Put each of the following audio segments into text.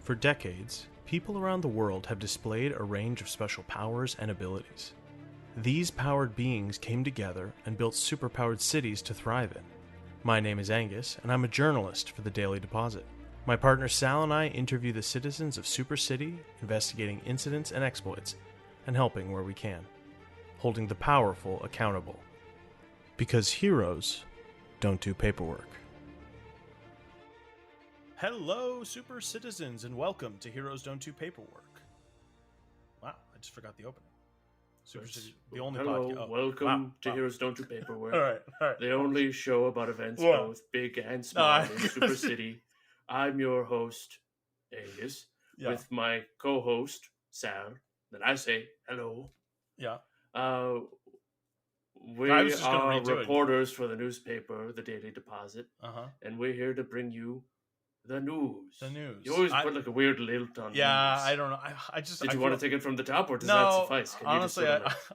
For decades, people around the world have displayed a range of special powers and abilities. These powered beings came together and built superpowered cities to thrive in. My name is Angus, and I'm a journalist for the Daily Deposit. My partner Sal and I interview the citizens of Super City, investigating incidents and exploits, and helping where we can, holding the powerful accountable. Because heroes don't do paperwork. Hello, super citizens, and welcome to Heroes Don't Do Paperwork. Wow, I just forgot the opening. Super City, the only podcast. Hello, welcome to Heroes Don't Do Paperwork. All right. The only show about events both big and small in Super City. I'm your host, Angus, with my co-host, Sal. Then I say hello. Yeah. We are reporters for the newspaper, the Daily Deposit, and we're here to bring you the news. The news. You always put like a weird lilt on. Yeah, news. I don't know. Did you want to take it from the top, or does that suffice? Honestly,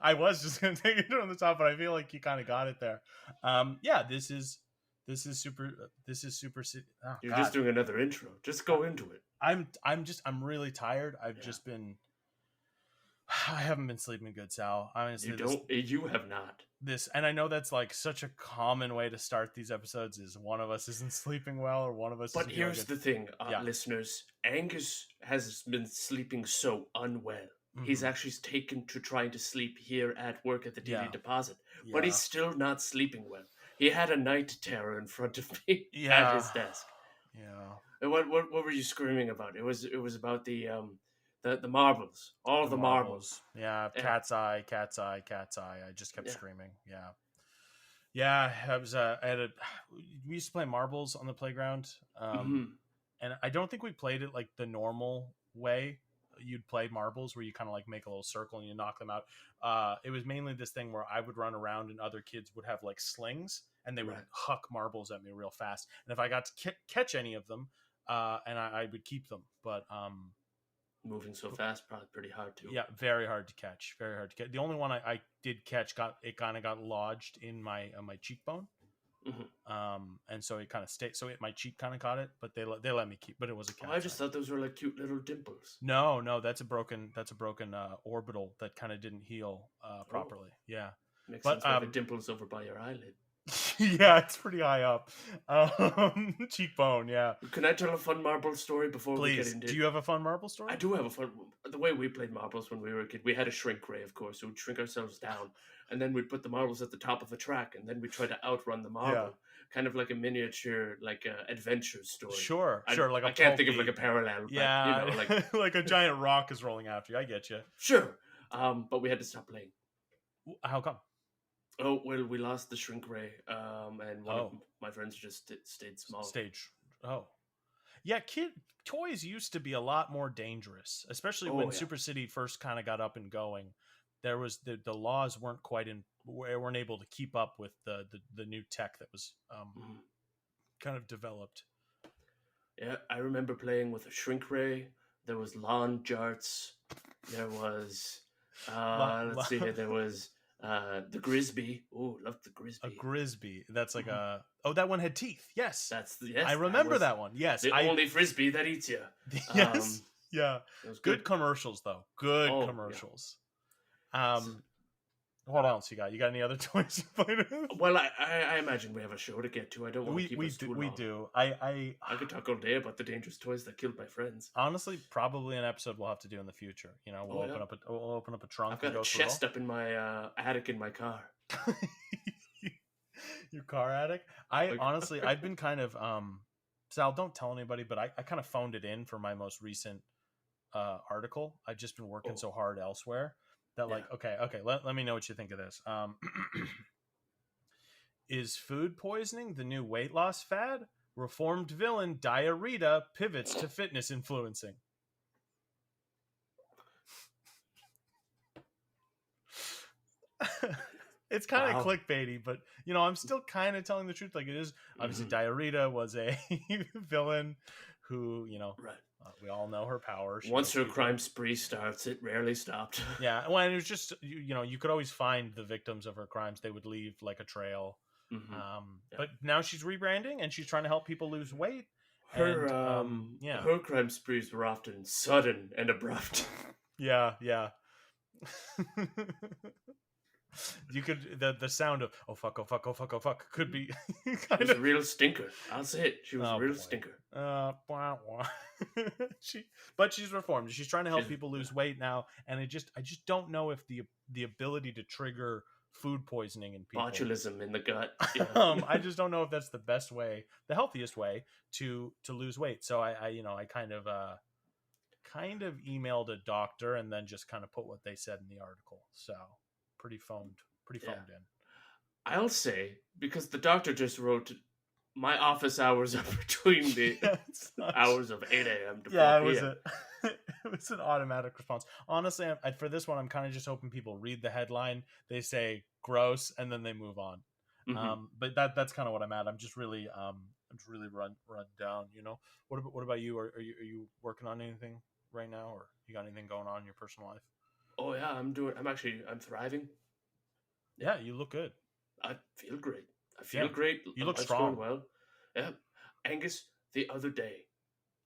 I was just going to take it from the top, but I feel like you kind of got it there. This is super. You're just doing another intro. Just go into it. I'm really tired. I haven't been sleeping good, Sal. Honestly, you have not. And I know that's like such a common way to start these episodes is one of us isn't sleeping well or one of us. But here's the thing, listeners. Angus has been sleeping so unwell. Mm-hmm. He's actually taken to trying to sleep here at work at the Daily Deposit, but he's still not sleeping well. He had a night terror in front of me at his desk. Yeah. What were you screaming about? It was about the marbles, all the marbles. Yeah, cat's eye. I just kept screaming. Yeah. We used to play marbles on the playground, and I don't think we played it like the normal way. You'd play marbles where you kind of like make a little circle and you knock them out. It was mainly this thing where I would run around and other kids would have like slings and they would huck marbles at me real fast. And if I got to catch any of them, and I would keep them, but moving so fast, probably pretty hard to. Yeah, very hard to catch. The only one I did catch got lodged in my cheekbone, and so it kind of stayed. So my cheek kind of caught it, but they let me keep. But it was a catch. I just thought those were like cute little dimples. No, that's a broken orbital that kind of didn't heal properly. Yeah, makes sense. Why the dimples over by your eyelid. Yeah, it's pretty high up. Cheekbone, yeah. Can I tell a fun marble story before we get into it? Do you have a fun marble story? I do have a fun. The way we played marbles when we were a kid, we had a shrink ray, of course, so we'd shrink ourselves down, and then we'd put the marbles at the top of a track, and then we'd try to outrun the marble, kind of like a miniature, like adventure story. Sure. I can't think of like a parallel. Yeah, but, like a giant rock is rolling after you. I get you. Sure, but we had to stop playing. How come? Oh, well, we lost the shrink ray, and one of my friends just stayed small. Oh. Yeah, toys used to be a lot more dangerous, especially when Super City first kind of got up and going. There was the laws weren't able to keep up with the new tech that was kind of developed. Yeah, I remember playing with a shrink ray. There was lawn jarts. There was there was the Grisby. Oh, love the Grisby. A Grisby. That's like that one had teeth. Yes. Yes. I remember that one. Yes. The only Frisbee that eats you. Yes. Yeah. It was good commercials though. Good commercials. Yeah. What else you got? You got any other toys you played with? Well, I imagine we have a show to get to. I don't want to keep us too long. We do. I could talk all day about the dangerous toys that killed my friends. Honestly, probably an episode we'll have to do in the future. You know, we'll open up a trunk. I've got a chest up in my attic in my car. Your car attic? Honestly, I've been kind of Sal, don't tell anybody, but I kind of phoned it in for my most recent article. I've just been working so hard elsewhere. That okay. Let me know what you think of this. Is food poisoning the new weight loss fad? Reformed villain diarrhea pivots to fitness influencing. It's kind of clickbaity, but I'm still kind of telling the truth. Like it is obviously diarrhea was a villain who right. We all know her power. Once her crime spree starts, it rarely stopped. Yeah, well, it was just you could always find the victims of her crimes. They would leave like a trail. But now she's rebranding and she's trying to help people lose weight. Her And her crime sprees were often sudden and abrupt. Yeah. You could the sound of oh fuck could be She was a real stinker. I'll say it. She was a real stinker. Wah, wah. But she's reformed. She's trying to help people lose weight now, and I just don't know if the ability to trigger food poisoning in people, botulism in the gut. Yeah. I just don't know if that's the best way, the healthiest way to lose weight. So I kind of emailed a doctor and then just kind of put what they said in the article. So pretty phoned in. I'll say, because the doctor just wrote, my office hours are between the hours of 8 a.m. to 4 p.m. It was an automatic response. Honestly, for this one, I'm kind of just hoping people read the headline, they say gross, and then they move on. Mm-hmm. But that's kind of what I'm at. I'm just really run down. What about you? Are you working on anything right now, or you got anything going on in your personal life? Oh yeah, I'm thriving. Yeah, you look good. I feel great. Great. You look strong. Well, yeah. Angus, the other day,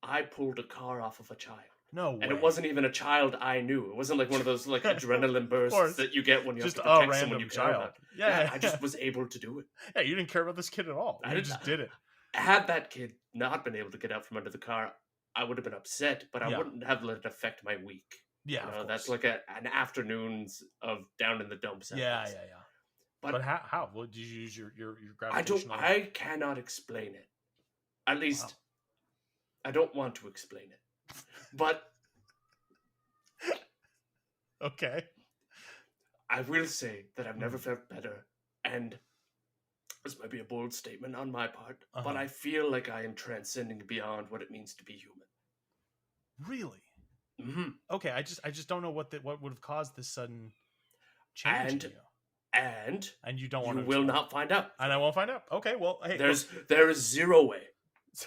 I pulled a car off of a child. No way. And it wasn't even a child I knew. It wasn't like one of those like adrenaline bursts that you get when you have to protect someone you care about. Yeah, I just was able to do it. Yeah, you didn't care about this kid at all. You just did it. Had that kid not been able to get out from under the car, I would have been upset, but I wouldn't have let it affect my week. Yeah, that's like an afternoons of down in the dumps. Yeah. But how? Well, did you use your gravitational? I cannot explain it. At least, I don't want to explain it. But okay, I will say that I've never felt better, and this might be a bold statement on my part, but I feel like I am transcending beyond what it means to be human. Really? Mm-hmm. Okay, I just don't know what would have caused this sudden change in you. And you don't want to. You will not find out. And I won't find out. Okay, well, hey, there is zero way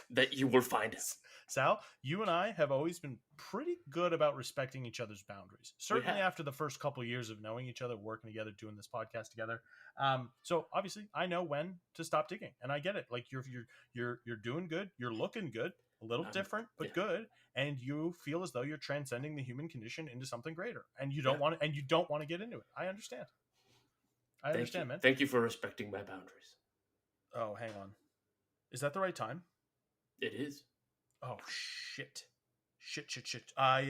that you will find it. Sal, you and I have always been pretty good about respecting each other's boundaries. Certainly after the first couple of years of knowing each other, working together, doing this podcast together. So obviously, I know when to stop digging, and I get it. Like you're doing good, you're looking good, a little different but good, and you feel as though you're transcending the human condition into something greater, and you don't want to get into it. I understand. I understand, man. Thank you for respecting my boundaries. Oh, hang on. Is that the right time? It is. Oh shit. I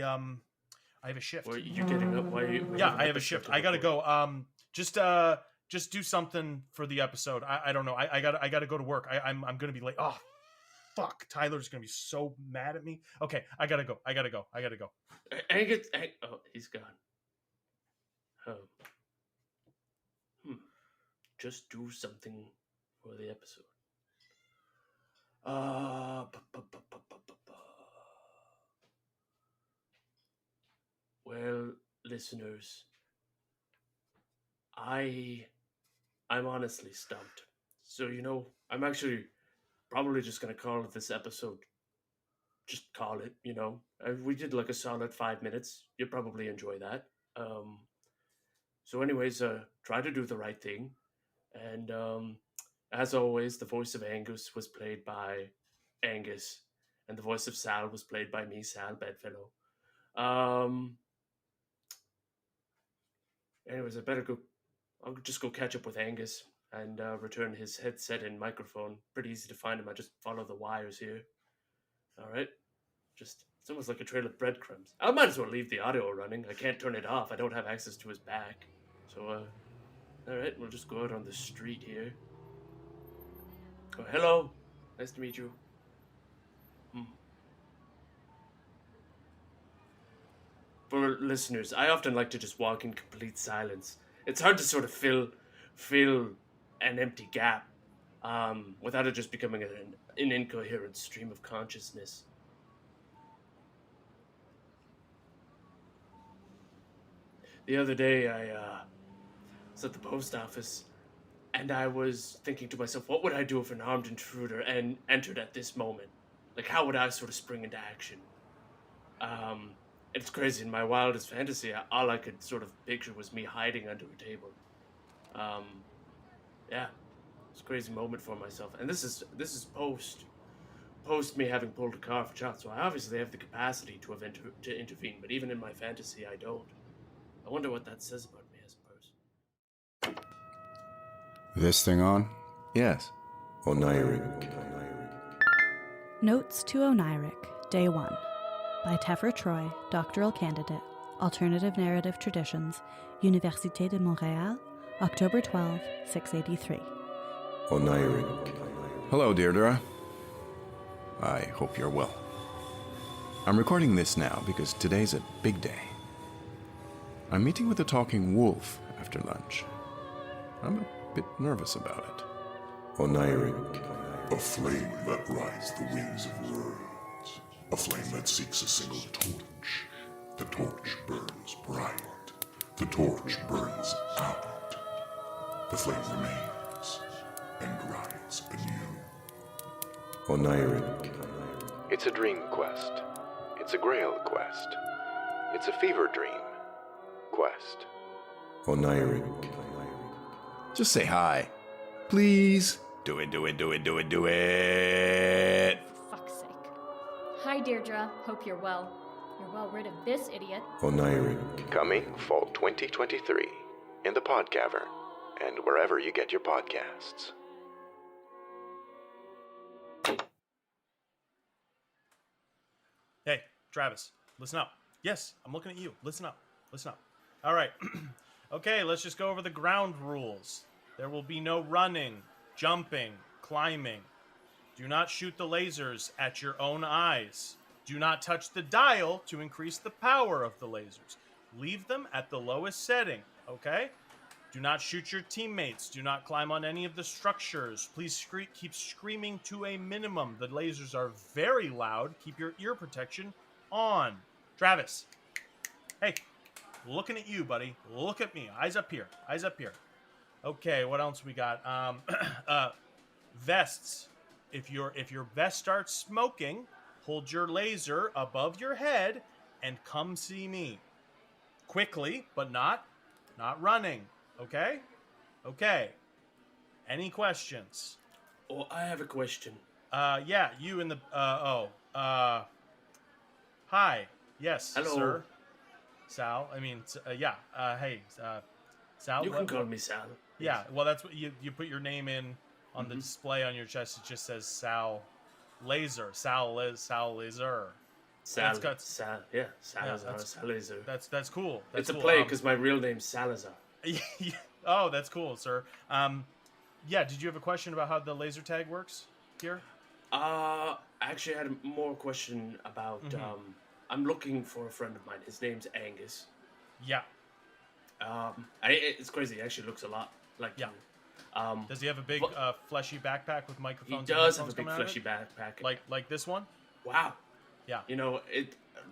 have a shift. Are you getting up? Why are you? Yeah, I have a shift. I gotta go. Just do something for the episode. I don't know. I gotta go to work. I'm gonna be late. Oh, fuck. Tyler's gonna be so mad at me. Okay, I gotta go. Angus, he's gone. Just do something for the episode. Well, listeners, I'm honestly stumped. So, I'm actually probably just going to call it this episode. Just call it, We did like a solid 5 minutes. You'll probably enjoy that. So anyways, try to do the right thing. And as always, the voice of Angus was played by Angus. And the voice of Sal was played by me, Sal Bedfellow. Anyways, I'll just go catch up with Angus and return his headset and microphone. Pretty easy to find him. I just follow the wires here. All right. It's almost like a trail of breadcrumbs. I might as well leave the audio running. I can't turn it off. I don't have access to his back. So, all right, we'll just go out on the street here. Oh, hello. Nice to meet you. For listeners, I often like to just walk in complete silence. It's hard to sort of fill an empty gap without it just becoming an incoherent stream of consciousness. The other day, I was at the post office, and I was thinking to myself, what would I do if an armed intruder entered at this moment? Like, how would I sort of spring into action? It's crazy. In my wildest fantasy, all I could sort of picture was me hiding under a table. Yeah, it's a crazy moment for myself. And this is post me having pulled a car for child, so I obviously have the capacity to have to intervene, but even in my fantasy, I don't. I wonder what that says about me as a person. This thing on? Yes. Oniric. Notes to Oniric, Day 1, by Teffer Troy, doctoral candidate, Alternative Narrative Traditions, Université de Montréal, October 12, 683. Oniric. Hello, Deirdre. I hope you're well. I'm recording this now because today's a big day. I'm meeting with a talking wolf after lunch. I'm a bit nervous about it. Oniric. A flame that rides the wings of worlds. A flame that seeks a single torch. The torch burns bright. The torch burns out. The flame remains and rides anew. Oniric. It's a dream quest. It's a grail quest. It's a fever dream quest. Oniric. Just say hi. Please. Do it. For fuck's sake. Hi, Deirdre. Hope you're well. You're well rid of this idiot. Oniric. Coming fall 2023 in the Pod Cavern and wherever you get your podcasts. Hey, Travis, listen up. Yes, I'm looking at you. Listen up. All right. Okay, let's just go over the ground rules. There will be no running, jumping, climbing. Do not shoot the lasers at your own eyes. Do not touch the dial to increase the power of the lasers. Leave them at the lowest setting, okay? Do not shoot your teammates. Do not climb on any of the structures. Please keep screaming to a minimum. The lasers are very loud. Keep your ear protection on. Travis. Hey, looking at you, buddy. Look at me. Eyes up here. Okay, what else we got? Vests. If your vest starts smoking, hold your laser above your head and come see me. Quickly, but not running. Okay. Any questions? Oh, I have a question. Yeah, you in the hi. Yes, Hello. sir. Sal. I mean, hey, Sal. You can call me Sal. Yeah, well, that's what you put your name in on the display on your chest. It just says Sal Laser. Sal Laser. Salazar. That's cool. It's a play because my real name's Salazar. Oh, that's cool, sir. Yeah, did you have a question about how the laser tag works here? Actually, I had more question about. I'm looking for a friend of mine. His name's Angus. Yeah. It's crazy. He actually looks a lot like you. Does he have a big fleshy backpack with microphones? He does have a big fleshy backpack. Like this one? Wow. Yeah. You know,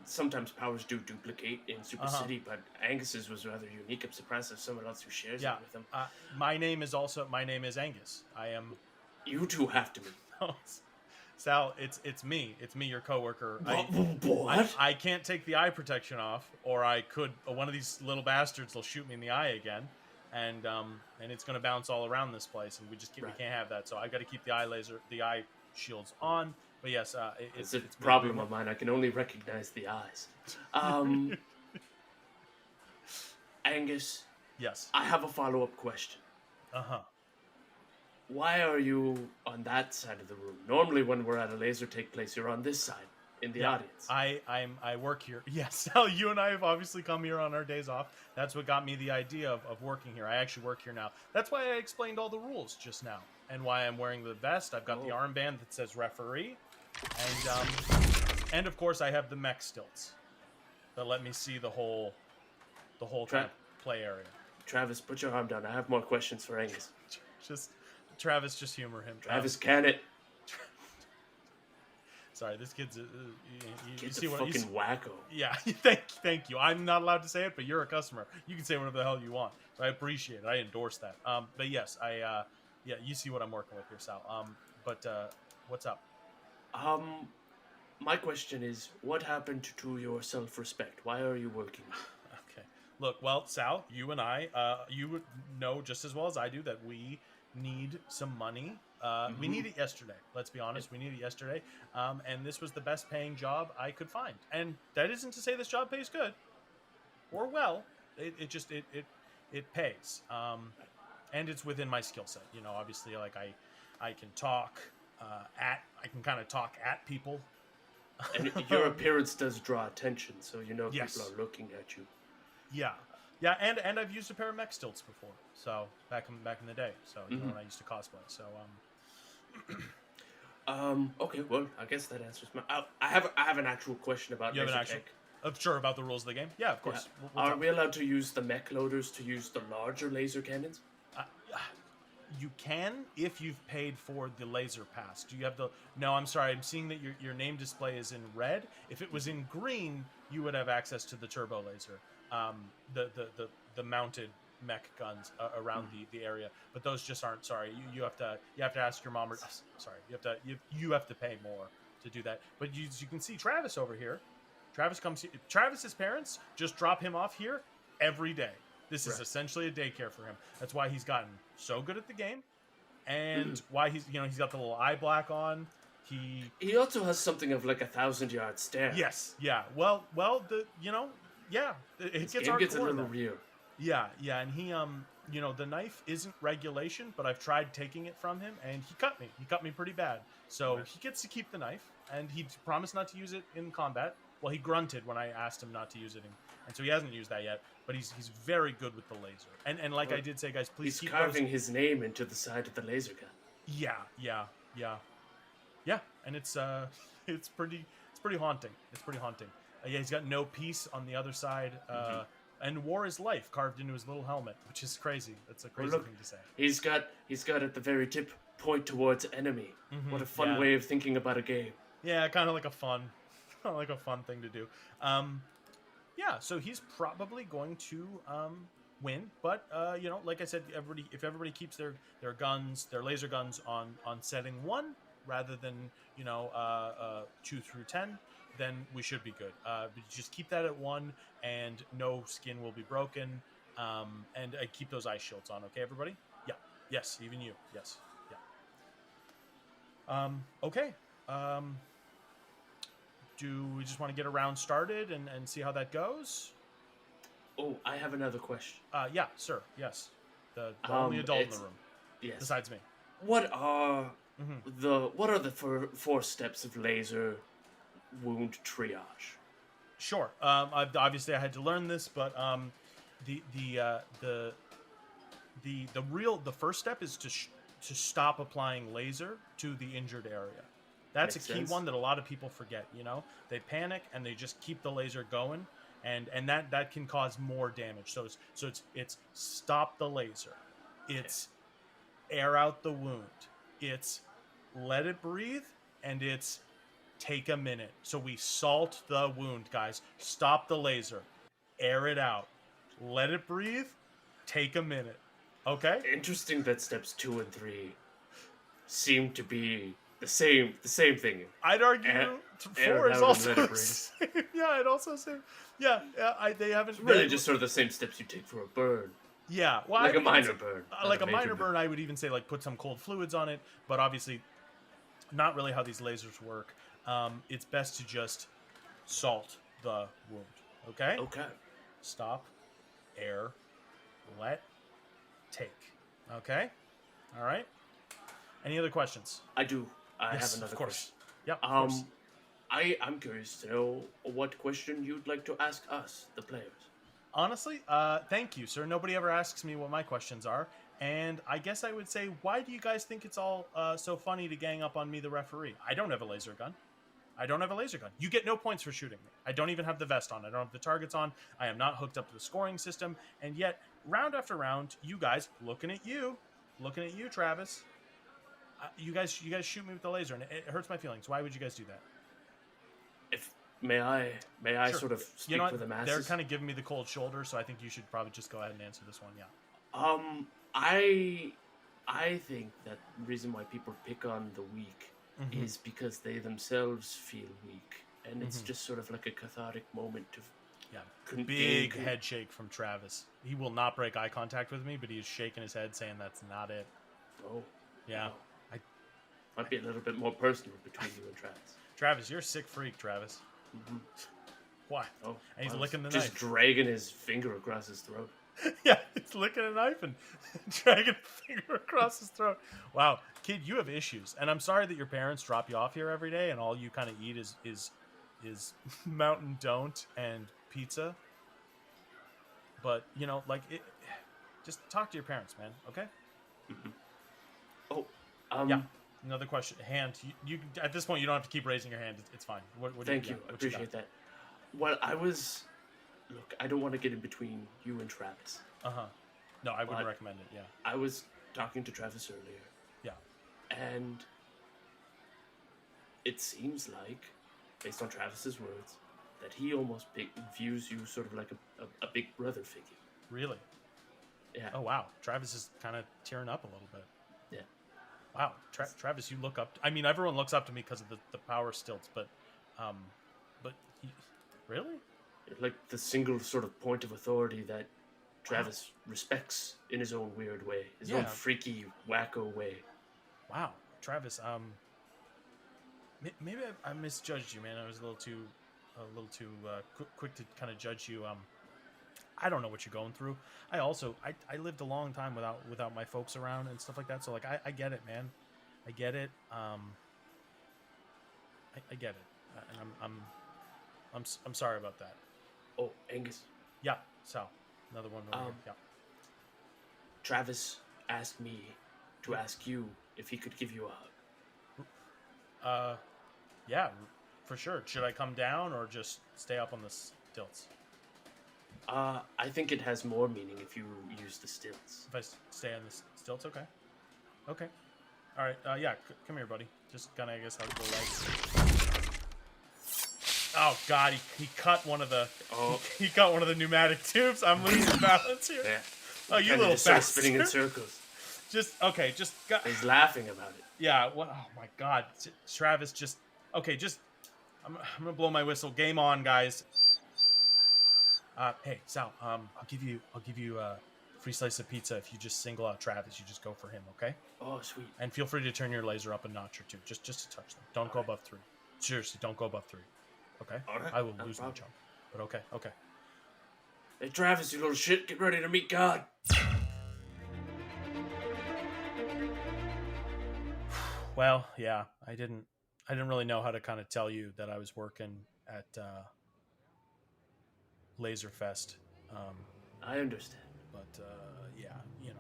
sometimes powers do duplicate in Super City, but Angus's was rather unique. I'm surprised there's someone else who shares it with him. My name is Angus. I am. You two have to meet. Sal, it's me. It's me, your coworker. What? I can't take the eye protection off, or I could. One of these little bastards will shoot me in the eye again, and it's gonna bounce all around this place, and we can't have that. So I got to keep the eye shields on. But yes, it's a problem of mine. I can only recognize the eyes. Angus. Yes. I have a follow-up question. Why are you on that side of the room? Normally, when we're at a laser take place, you're on this side in the audience. I work here. Yes, Sal, you and I have obviously come here on our days off. That's what got me the idea of working here. I actually work here now. That's why I explained all the rules just now, and why I'm wearing the vest. I've got the armband that says referee. And of course I have the mech stilts that let me see the whole play area. Travis, put your arm down. I have more questions for Angus. Travis, just humor him. Travis, can it? Sorry, this kid's you see what fucking wacko. Yeah, thank you. I'm not allowed to say it, but you're a customer. You can say whatever the hell you want. So I appreciate it. I endorse that. But yes, you see what I'm working with here, Sal. But what's up? My question is, what happened to your self-respect? Why are you working? Okay. Look, well, Sal, you and I, you would know just as well as I do that we need some money. We need it yesterday. Let's be honest. We need it yesterday. And this was the best paying job I could find. And that isn't to say this job pays good or well. It just pays. And it's within my skill set. You know, obviously, like I can talk I can kind of talk at people. And your appearance does draw attention, so you know Yes. people are looking at you. Yeah, and I've used a pair of mech stilts before. So back in the day. So you know when I used to cosplay. So Okay, well, I guess that answers my. I have an actual question about you have an laser actual tech. sure about the rules of the game? Yeah, of course. Yeah. We'll Are talk. we allowed to use the mech loaders to use the larger laser cannons? You can if you've paid for the laser pass. Do you have the? No, I'm sorry. I'm seeing that your name display is in red. If it was in green, you would have access to the turbo laser, the mounted mech guns around the area. But those just aren't. Sorry, you have to ask your mom. Or, sorry, you have to pay more to do that. But you can see Travis over here. Travis's parents just drop him off here every day. This is essentially a daycare for him. That's why he's gotten so good at the game, and why he's got the little eye black on. He also has something of like 1,000-yard stare. Yes, yeah. Well, it This gets game hardcore. gets a little then. real. Yeah, and he the knife isn't regulation, but I've tried taking it from him, and he cut me. He cut me pretty bad. So he gets to keep the knife, and he promised not to use it in combat. Well, he grunted when I asked him not to use it, and so he hasn't used that yet. But he's very good with the laser. And like I did say, guys, please He's keep carving his name into the side of the laser gun. Yeah. And it's pretty haunting. It's pretty haunting. Yeah, he's got no peace on the other side. And war is life carved into his little helmet, which is crazy. That's a crazy thing to say. He's got at the very tip point towards enemy. What a fun way of thinking about a game. Yeah, kind of like a fun thing to do. Yeah, so he's probably going to win, but like I said, if everybody keeps their laser guns on setting 1 rather than 2 through 10, then we should be good. But just keep that at 1, and no skin will be broken. And keep those ice shields on, okay, everybody? Yeah. Yes, even you. Yes. Yeah. Okay. Do we just want to get a round started and see how that goes? Oh, I have another question. Yeah, sir. Yes. The only adult in the room. Yes. Besides me. What are the 4 steps of laser wound triage? Sure. Obviously I had to learn this, but the first step is to stop applying laser to the injured area. That's a key one that a lot of people forget. They panic and they just keep the laser going, and that can cause more damage. So it's stop the laser, it's air out the wound, it's let it breathe, and it's take a minute. So we salt the wound, guys. Stop the laser, air it out, let it breathe, take a minute. Okay. Interesting that steps 2 and 3 seem to be the same thing. I'd argue 4 is also the same. Yeah, I'd also say, they haven't it's really just sort of the same steps you take for a burn. Yeah, well, like a minor burn. Like a minor burn, I would even say like put some cold fluids on it, but obviously not really how these lasers work. It's best to just salt the wound. Okay. Okay. Stop, air, let, take. Okay. All right. Any other questions? I do. I Yes, have another of course. question. Yep. Of course. I'm curious to know what question you'd like to ask us, the players. Honestly, thank you, sir. Nobody ever asks me what my questions are, and I guess I would say, why do you guys think it's all so funny to gang up on me, the referee? I don't have a laser gun. You get no points for shooting me. I don't even have the vest on. I don't have the targets on. I am not hooked up to the scoring system, and yet, round after round, you guys, looking at you, Travis, you guys shoot me with the laser, and it hurts my feelings. Why would you guys do that? May I Sure. sort of speak for the masses? They're kind of giving me the cold shoulder, so I think you should probably just go ahead and answer this one. Yeah. I think that the reason why people pick on the weak is because they themselves feel weak, and it's just sort of like a cathartic moment to. Yeah. Big head shake from Travis. He will not break eye contact with me, but he is shaking his head, saying that's not it. Oh. Yeah. Wow. Might be a little bit more personal between you and Travis. Travis, you're a sick freak, Travis. Mm-hmm. What? Oh, and he's licking the just knife. Just dragging his finger across his throat. Yeah, he's licking a knife and dragging a finger across his throat. Wow, kid, you have issues. And I'm sorry that your parents drop you off here every day and all you kind of eat is Mountain Don't and pizza. But, you know, like, just talk to your parents, man, okay? Mm-hmm. Oh, yeah. Another question. Hand. You at this point, you don't have to keep raising your hand. It's fine. What thank you. I appreciate that. Well, look, I don't want to get in between you and Travis. Uh-huh. No, I wouldn't recommend it, yeah. I was talking to Travis earlier. Yeah. And it seems like, based on Travis's words, that he almost views you sort of like a big brother figure. Really? Yeah. Oh, wow. Travis is kind of tearing up a little bit. Yeah. Wow. Travis, you look up... I mean, everyone looks up to me because of the power stilts, but really? Like the single sort of point of authority that Travis respects in his own weird way, his own freaky, wacko way. Wow, Travis. Maybe I misjudged you, man. I was a little too quick to kind of judge you. I don't know what you're going through. I lived a long time without my folks around and stuff like that. So like I get it, man. I get it. I get it, and I'm sorry about that. Oh, Angus. Yeah, Sal. Another one over here. Yeah. Travis asked me to ask you if he could give you a hug. Yeah, for sure. Should I come down or just stay up on the stilts? I think it has more meaning if you use the stilts. If I stay on the stilts, okay. Okay. All right. Yeah, come here, buddy. Just gonna, I guess, hug the legs. Oh God, he cut one of the he cut one of the pneumatic tubes. I'm losing balance here. Yeah. Oh, you little bastard! Spinning in circles. He's laughing about it. Yeah. What? Oh my God, Travis. I'm gonna blow my whistle. Game on, guys. Hey Sal. I'll give you a free slice of pizza if you just single out Travis. You just go for him, okay? Oh, sweet. And feel free to turn your laser up a notch or two, just to touch them. Don't go above 3. Seriously, don't go above 3. Okay? All right. I will lose my job. But okay. Hey, Travis, you little shit, get ready to meet God. Well, yeah, I didn't really know how to kind of tell you that I was working at Laserfest. I understand. But, yeah, you know.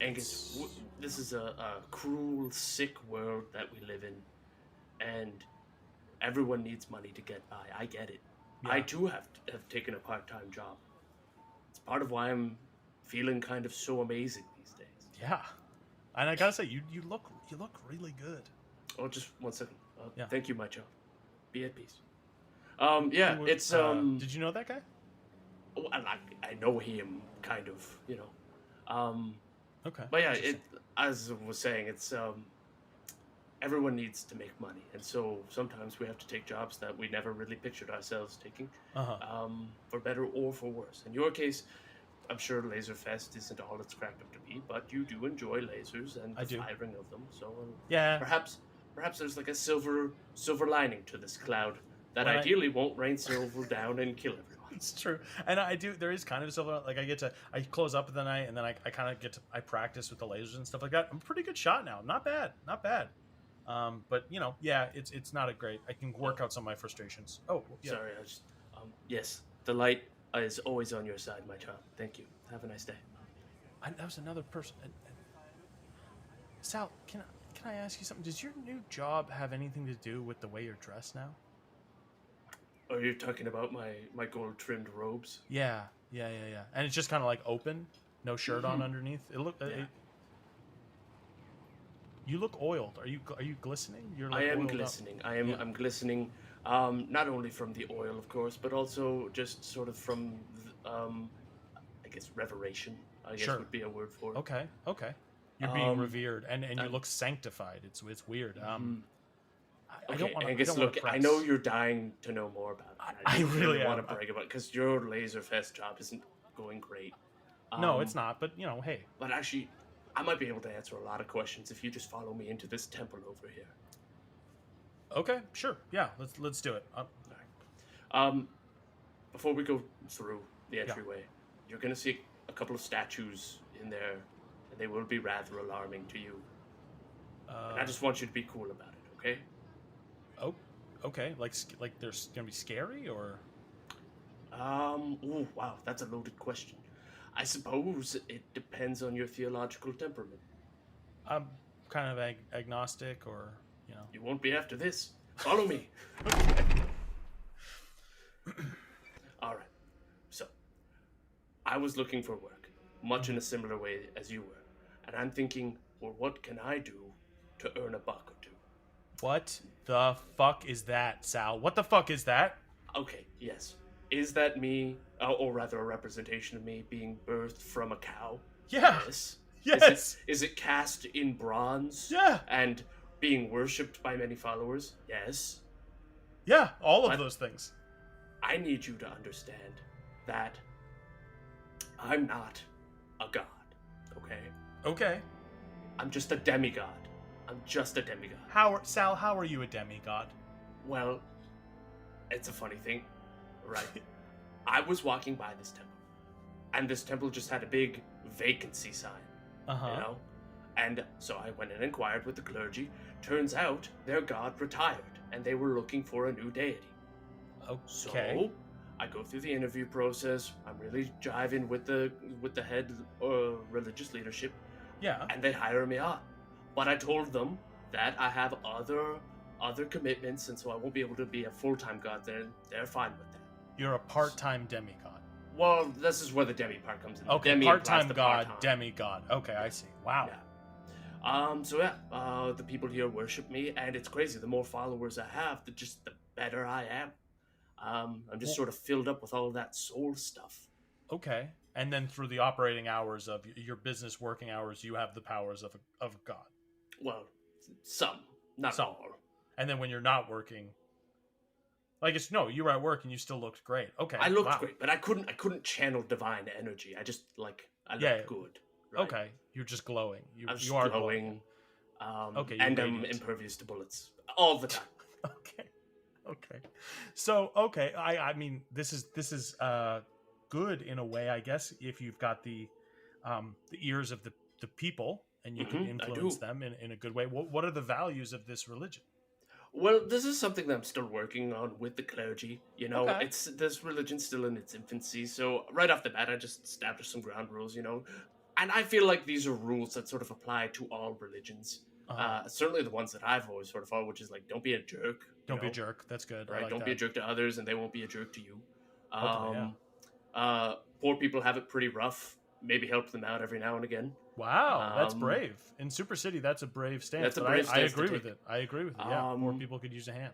Angus, this is a cruel, sick world that we live in. And everyone needs money to get by. I get it. Yeah. I too have taken a part-time job. It's part of why I'm feeling kind of so amazing these days. Yeah, and I gotta say, you look really good. Oh, just 1 second. Yeah. Thank you, my child. Be at peace. Yeah, it's Did you know that guy? Oh, I know him, kind of. You know. Okay. But yeah, as I was saying, it's everyone needs to make money, and so sometimes we have to take jobs that we never really pictured ourselves taking, for better or for worse. In your case, I'm sure Laserfest isn't all it's cracked up to be, but you do enjoy lasers and the firing of them. So yeah, perhaps there's like a silver lining to this cloud that ideally won't rain silver down and kill everyone. It's true, and I do. There is kind of a silver. Like I close up at the night, and then I kind of I practice with the lasers and stuff like that. I'm a pretty good shot now. Not bad. But you know, yeah, it's not a great. I can work out some of my frustrations. Oh, yeah. Sorry, I just yes, the light is always on your side, my child. Thank you. Have a nice day. That was another person. Sal, can I ask you something? Does your new job have anything to do with the way you're dressed now? Are you talking about my gold trimmed robes? Yeah. And it's just kind of like open, no shirt on underneath. It look. Yeah. You look oiled. Are you glistening? You're like I am glistening. Up. I'm glistening. Not only from the oil, of course, but also just sort of from, I guess, reveration. I guess would be a word for it. Okay. You're being revered, and you look sanctified. It's weird. I don't want to. Angus, look, I know you're dying to know more about it. I really want to brag about it because your Laserfest job isn't going great. No, it's not. But you know, hey. But actually, I might be able to answer a lot of questions if you just follow me into this temple over here. Okay, sure. Yeah, let's do it. Before we go through the entryway, you're going to see a couple of statues in there, and they will be rather alarming to you. And I just want you to be cool about it, okay? Oh, okay. Like they're going to be scary, or? Oh, wow, that's a loaded question. I suppose it depends on your theological temperament. I'm kind of agnostic, or, you know. You won't be after this. Follow me. All right. So, I was looking for work, much in a similar way as you were. And I'm thinking, well, what can I do to earn a buck or two? What the fuck is that, Sal? What the fuck is that? Okay, yes. Is that me, or rather a representation of me being birthed from a cow? Yeah. Yes. Yes. Is it cast in bronze? Yeah. And being worshipped by many followers? Yes. Yeah, all of those things. I need you to understand that I'm not a god, okay? Okay. I'm just a demigod. I'm just a demigod. Sal, how are you a demigod? Well, it's a funny thing, right? I was walking by this temple, and this temple just had a big vacancy sign, you know? And so I went and inquired with the clergy. Turns out their god retired, and they were looking for a new deity. Okay. So I go through the interview process. I'm really jiving with the head religious leadership. Yeah. And they hire me on. But I told them that I have other commitments, and so I won't be able to be a full-time god. They're fine with that. You're a part-time demigod. Well, this is where the demi part comes in. Okay, part-time god, demigod. Okay, I see. Wow. Yeah. The people here worship me, and it's crazy. The more followers I have, the better I am. I'm just sort of filled up with all of that soul stuff. Okay. And then through the operating hours of your business working hours, you have the powers of God. Well, some, not all. And then when you're not working, you were at work and you still looked great. Okay. I looked great, but I couldn't channel divine energy. I just I looked good. Right? Okay. You're just glowing. You are glowing. And I'm impervious to bullets all the time. Okay. So, I mean, this is good in a way, I guess, if you've got the ears of the people and you can influence them in a good way. What are the values of this religion? Well, this is something that I'm still working on with the clergy. You know, this religion's still in its infancy. So right off the bat, I just established some ground rules, you know. And I feel like these are rules that sort of apply to all religions. Certainly the ones that I've always sort of followed, which is like, don't be a jerk. Don't be a jerk. That's good. Right? Don't be a jerk to others, and they won't be a jerk to you. Yeah. Poor people have it pretty rough. Maybe help them out every now and again. Wow, that's brave. In Super City, that's a brave stance. That's a brave stance. I agree with it. Yeah, more people could use a hand.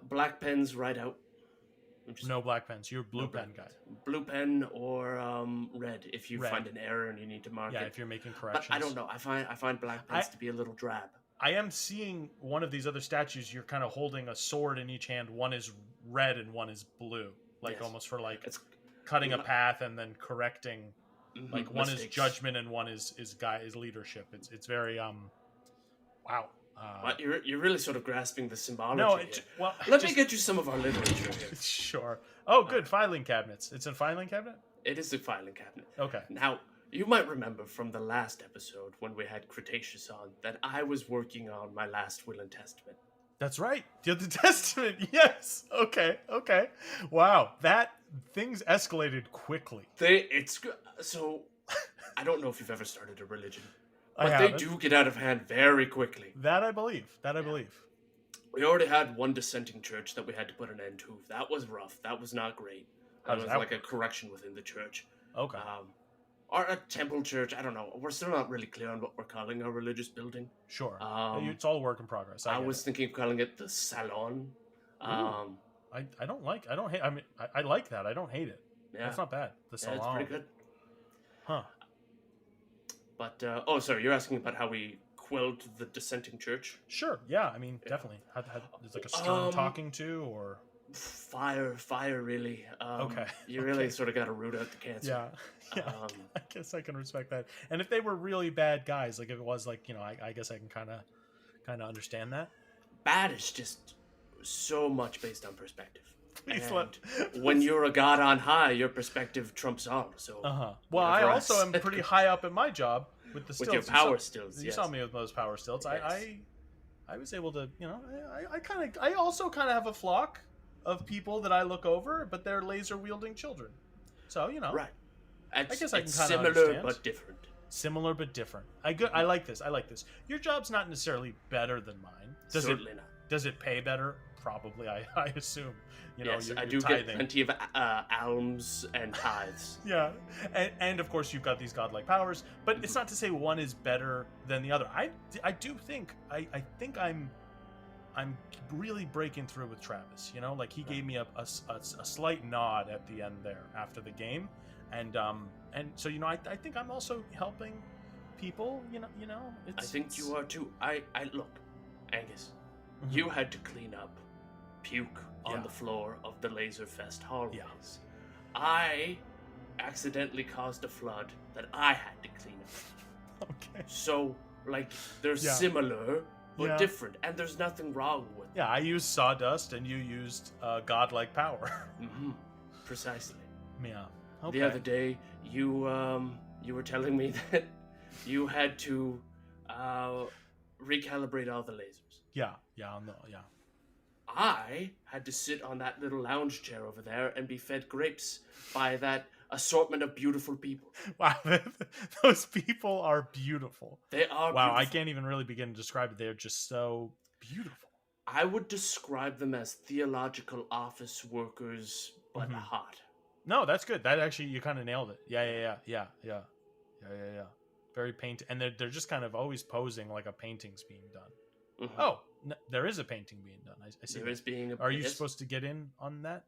Black pens right out. No black pens. You're a blue pen guy. Blue pen or red if you find an error and you need to mark it. Yeah, if you're making corrections. But I don't know. I find black pens to be a little drab. I am seeing one of these other statues. You're kind of holding a sword in each hand. One is red and one is blue, almost for it's cutting a path and then correcting. Like one is judgment and one is leadership. It's very wow. But you're really sort of grasping the symbology. No, let me get you some of our literature here. Sure. Oh, good. Filing cabinets. It's a filing cabinet? It is a filing cabinet. Okay. Now, you might remember from the last episode when we had Cretaceous on that I was working on my last will and testament. That's right. The testament. Yes. Okay. Wow. Things escalated quickly. So I don't know if you've ever started a religion. But they do get out of hand very quickly. That I believe. We already had one dissenting church that we had to put an end to. That was rough. That was not great. That was like a correction within the church. Okay. Or a temple church. I don't know. We're still not really clear on what we're calling our religious building. Sure. It's all work in progress. I was thinking of calling it the Salon. I don't hate. I mean, I like that. I don't hate it. Yeah. That's not bad. The Salon. It's pretty good. Huh. But, sorry, you're asking about how we quelled the dissenting church? Sure, yeah, I mean, definitely. There's like a stern talking to, or... Fire, really. Okay. You really sort of got to root out the cancer. Yeah. I guess I can respect that. And if they were really bad guys, like if it was like, I guess I can kind of understand that. Bad is just so much based on perspective. Please when you're a god on high, your perspective trumps all. So. Well, I also am pretty high up in my job with the stilts. With your power stilts. You saw me with those power stilts. Yes. I was able to, I also kind of have a flock of people that I look over, but they're laser wielding children. So, Right. I guess I can kind of understand. Similar but different. Similar but different. I like this. Your job's not necessarily better than mine. Certainly not. Does it pay better? Probably, I assume. Yes, you're I do tithing. get plenty of alms and tithes. Yeah, and of course you've got these godlike powers, but it's not to say one is better than the other. I do think I think I'm really breaking through with Travis. Like he gave me a slight nod at the end there after the game, and so I think I'm also helping people. I think you are too. I look, Angus, you had to clean up puke on the floor of the Laserfest hallways. Yeah. I accidentally caused a flood that I had to clean up. Okay. So, they're similar but different, and there's nothing wrong with them. Yeah, I used sawdust, and you used godlike power. Precisely. Yeah. Okay. The other day, you were telling me that you had to recalibrate all the lasers. Yeah. I had to sit on that little lounge chair over there and be fed grapes by that assortment of beautiful people. Wow, those people are beautiful. They are wow, beautiful. I can't even really begin to describe it. They're just so beautiful. I would describe them as theological office workers, but hot. No, that's good. That actually, you kind of nailed it. Yeah. Very painted. And they're just kind of always posing like a painting's being done. Oh, no, there is a painting being done. I see. There is being a... Are you supposed to get in on that?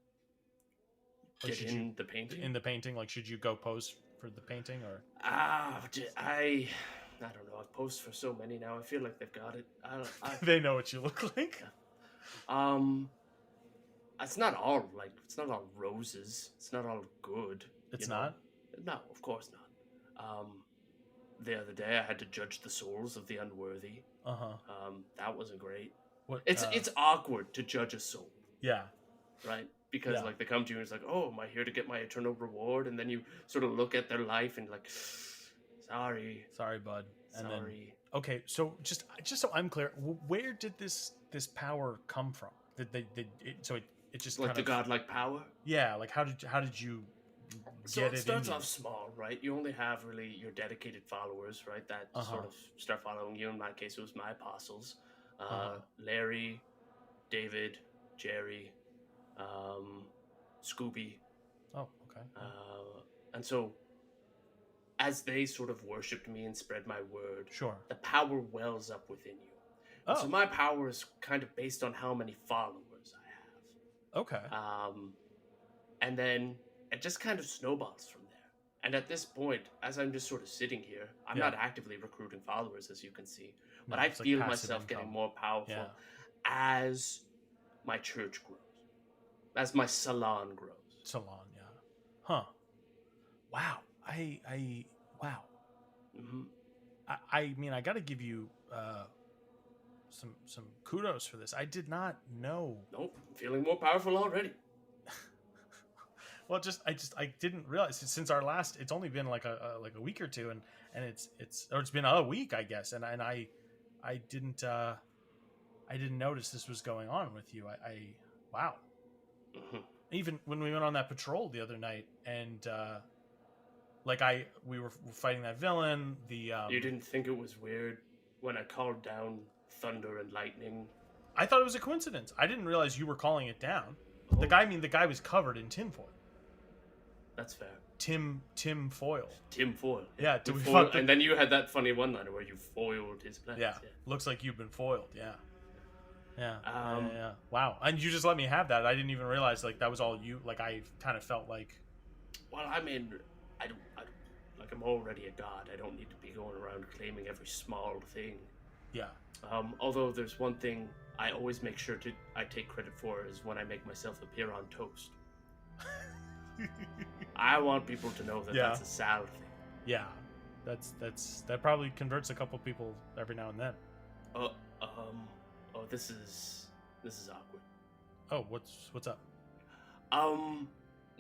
Get in the painting? In the painting? Like, should you go pose for the painting, or? I don't know. I've posed for so many now. I feel like they've got it. They know what you look like. It's not all roses. It's not all good. It's not? No, of course not. The other day I had to judge the souls of the unworthy. That wasn't great. What? It's awkward to judge a soul. Yeah. Right? Because they come to you and it's like, oh, am I here to get my eternal reward? And then you sort of look at their life and sorry, bud. And sorry. Then, okay, so just so I'm clear, where did this power come from? It just like the godlike power? Yeah, like how did you get it? It starts off small, right? You only have really your dedicated followers, right? That sort of start following you. In my case, it was my apostles. Larry, David, Jerry, Scooby. Oh, okay. And so, as they sort of worshipped me and spread my word, sure, the power wells up within you. And so my power is kind of based on how many followers I have. Okay. And then it just kind of snowballs from there. And at this point, as I'm just sort of sitting here, I'm not actively recruiting followers, as you can see, but I feel myself getting more powerful as my church grows, as my salon grows. Salon, yeah. Huh. Wow. Wow. I mean, I got to give you some kudos for this. I did not know. Nope, I'm feeling more powerful already. Well, I didn't realize since our last. It's only been like a week or two, and it's been a week, I guess, and I didn't notice this was going on with you. Wow. Even when we went on that patrol the other night, and we were fighting that villain. You didn't think it was weird when I called down thunder and lightning? I thought it was a coincidence. I didn't realize you were calling it down. Oh. The guy was covered in tinfoil. That's fair. Tim Foil. Tim Foil. Yeah. And then you had that funny one-liner where you foiled his plans. Yeah. Looks like you've been foiled. Yeah. Yeah. Wow. And you just let me have that. I didn't even realize that was all you. I kind of felt like. Well, I mean, I don't I'm already a god. I don't need to be going around claiming every small thing. Yeah. Although there's one thing I always make sure I take credit for is when I make myself appear on toast. I want people to know that that's a salad thing. Yeah, that probably converts a couple people every now and then. This is awkward. Oh, what's up?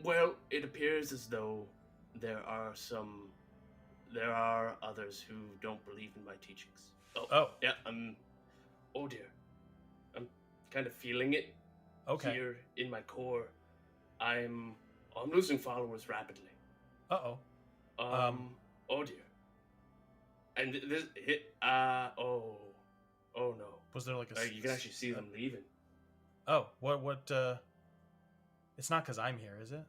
Well, it appears as though there are others who don't believe in my teachings. Oh, yeah. Oh dear. I'm kind of feeling it. Okay. Here in my core, I'm losing followers rapidly. Oh dear. And this hit. Oh no. Was there like a? You can actually see them leaving. Oh, what? It's not because I'm here, is it?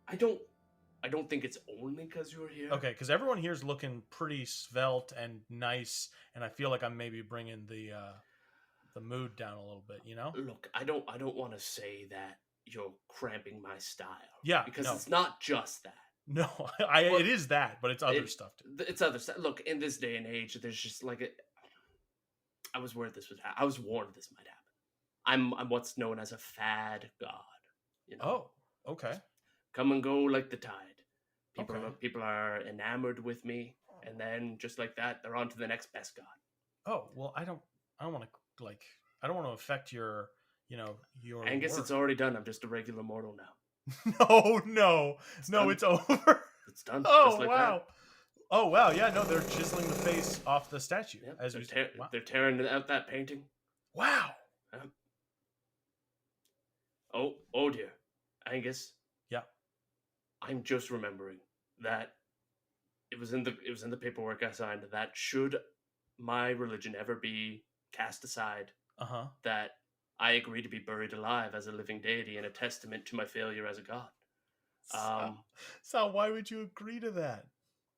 I don't think it's only because you're here. Okay, because everyone here's looking pretty svelte and nice, and I feel like I'm maybe bringing the mood down a little bit. You know? Look, I don't want to say that you're cramping my style. Yeah, because it's not just that. No, it is that, but it's other stuff too. It's other stuff. Look, in this day and age, there's just like I was worried this would happen. I was warned this might happen. I'm what's known as a fad god. You know? Oh, okay. Come and go like the tide. People are enamored with me, and then just like that, they're on to the next best god. Oh well, I don't want to affect your Angus. work. It's already done. I'm just a regular mortal now. No, it's over. It's done. Oh just like wow. That. Oh wow, yeah, no, they're chiseling the face off the statue. Yeah, they're tearing out that painting. Wow. Oh dear, Angus. Yeah. I'm just remembering that it was in the paperwork I signed that should my religion ever be cast aside, that I agree to be buried alive as a living deity and a testament to my failure as a god. So why would you agree to that?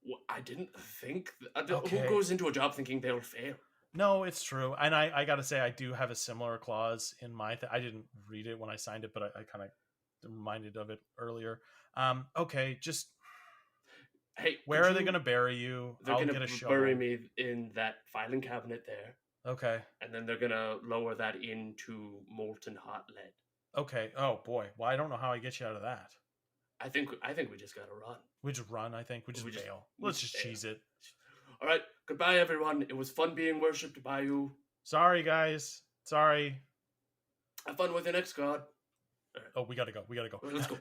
Well, I didn't think. Who goes into a job thinking they'll fail? No, it's true. And I got to say, I do have a similar clause in my... I didn't read it when I signed it, but I kind of reminded of it earlier. Okay, just... Hey, where are they going to bury you? They're going to bury me in that filing cabinet there. Okay. And then they're going to lower that into molten hot lead. Okay. Oh, boy. Well, I don't know how I get you out of that. I think we just got to run. We just run, I think. We just bail. Let's just cheese it. All right. Goodbye, everyone. It was fun being worshipped by you. Sorry, guys. Sorry. Have fun with your next god. Right. Oh, we got to go. Let's go.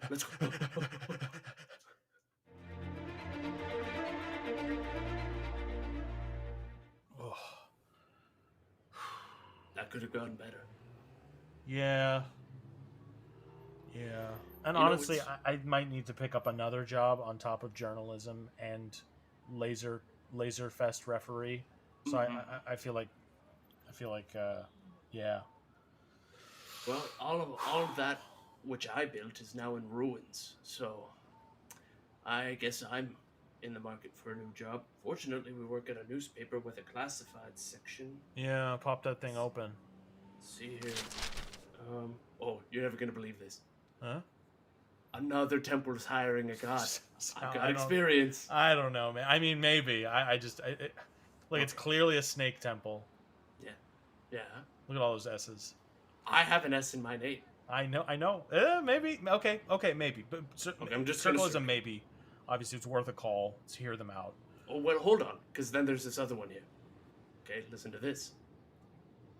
Oh. That could have gone better. Yeah. And honestly, I might need to pick up another job on top of journalism and laser fest referee. So I feel like yeah. Well, all of that which I built is now in ruins. So I guess I'm in the market for a new job. Fortunately, we work at a newspaper with a classified section. Yeah, pop that thing open. Let's see here. You're never gonna believe this. Huh? Another temple is hiring a god. I've got experience. I don't know, man. I mean, maybe. It's clearly a snake temple. Yeah. Look at all those S's. I have an S in my name. I know. Maybe. Okay, maybe. But I'm just circle is a maybe. Obviously, it's worth a call to hear them out. Oh, well, hold on, because then there's this other one here. Okay, listen to this.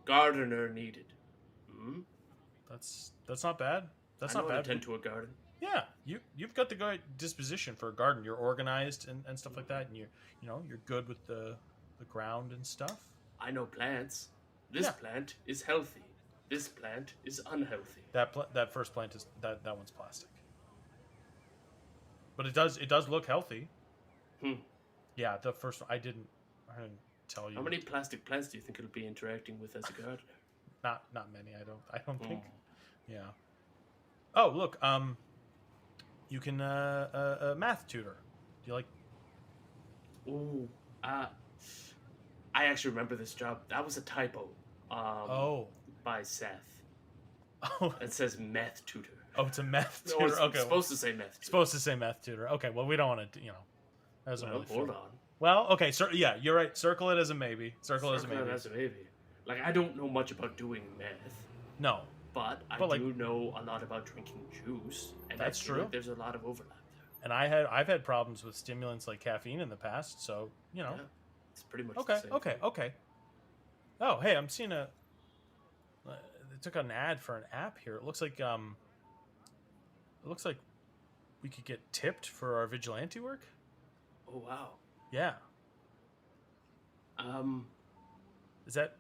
Gardener needed. That's not bad. That's not bad. I tend to a garden. Yeah, you've got the good disposition for a garden. You're organized and stuff like that, and you're good with the ground and stuff. I know plants. This plant is healthy. This plant is unhealthy. That first plant is that one's plastic. But it does look healthy. Yeah, the first one I didn't tell you. How many plastic plants do you think it'll be interacting with as a gardener? Not many. I don't think. Yeah. Oh, look. You can math tutor. Do you like? Ooh. I actually remember this job. That was a typo. By Seth. Oh. It says meth tutor. Oh, it's a meth tutor. No, it's supposed to say meth tutor. Supposed to say meth tutor. Okay, well, we don't want to, that doesn't really hold fit. on. Well, okay, yeah, you're right. Circle it as a maybe. Circle it as a maybe. Like, I don't know much about doing meth. No. But I do know a lot about drinking juice. And that's true. Like there's a lot of overlap there. And I've had problems with stimulants like caffeine in the past, so, you know. Yeah, it's pretty much okay, the same okay, thing. okay. Oh, hey, I'm seeing they took an ad for an app here. It looks like we could get tipped for our vigilante work. Oh, wow. Yeah. Is that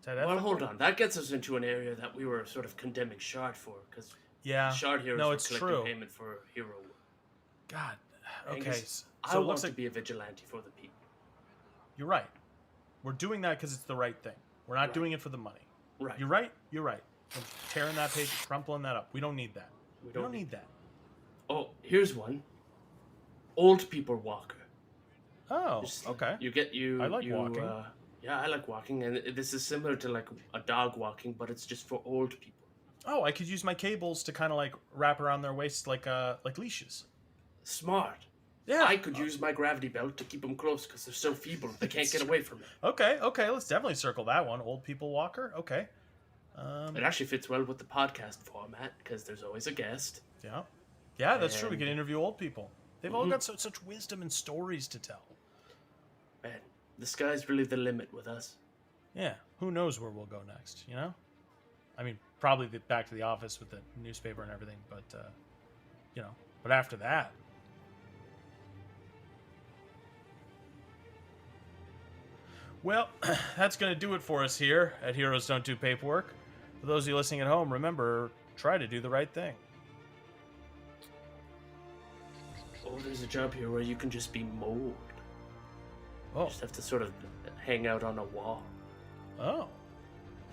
well, hold on. That gets us into an area that we were sort of condemning Shard for, because Shard heroes were collecting payment for hero work. God. Okay. Angus, so I want to be a vigilante for the people. You're right. We're doing that because it's the right thing. We're not doing it for the money. Right. You're right. You're right. I'm tearing that page, crumpling that up. We don't need that. We don't need that. Oh, here's one. Old people walker. Oh, okay. I like walking. Yeah, I like walking, and this is similar to like a dog walking, but it's just for old people. Oh, I could use my cables to kind of like wrap around their waists like leashes. Smart. Yeah. I could use my gravity belt to keep them close because they're so feeble they can't get away from it. Okay, let's definitely circle that one. Old people walker. Okay. It actually fits well with the podcast format because there's always a guest. Yeah, that's true. We can interview old people. They've all got such wisdom and stories to tell. Man, the sky's really the limit with us. Yeah, who knows where we'll go next, you know? I mean, probably back to the office with the newspaper and everything, but, you know, but after that... Well, that's going to do it for us here at Heroes Don't Do Paperwork. For those of you listening at home, remember, try to do the right thing. Oh, there's a job here where you can just be mold. Oh. You just have to sort of hang out on a wall. Oh,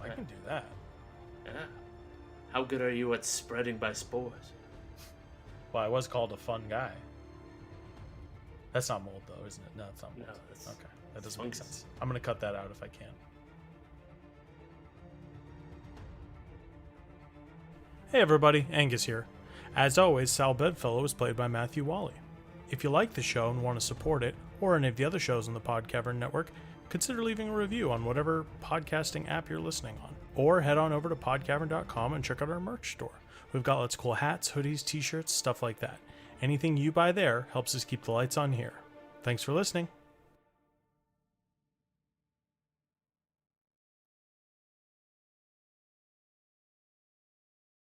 I can do that. Yeah. How good are you at spreading by spores? Well, I was called a fun guy. That's not mold, though, isn't it? No, it's not mold. No, that's, okay, that doesn't make sense. I'm going to cut that out if I can. Hey everybody, Angus here. As always, Sal Bedfellow is played by Matthew Wally. If you like the show and want to support it, or any of the other shows on the Podcavern Network, consider leaving a review on whatever podcasting app you're listening on. Or head on over to podcavern.com and check out our merch store. We've got lots of cool hats, hoodies, t-shirts, stuff like that. Anything you buy there helps us keep the lights on here. Thanks for listening.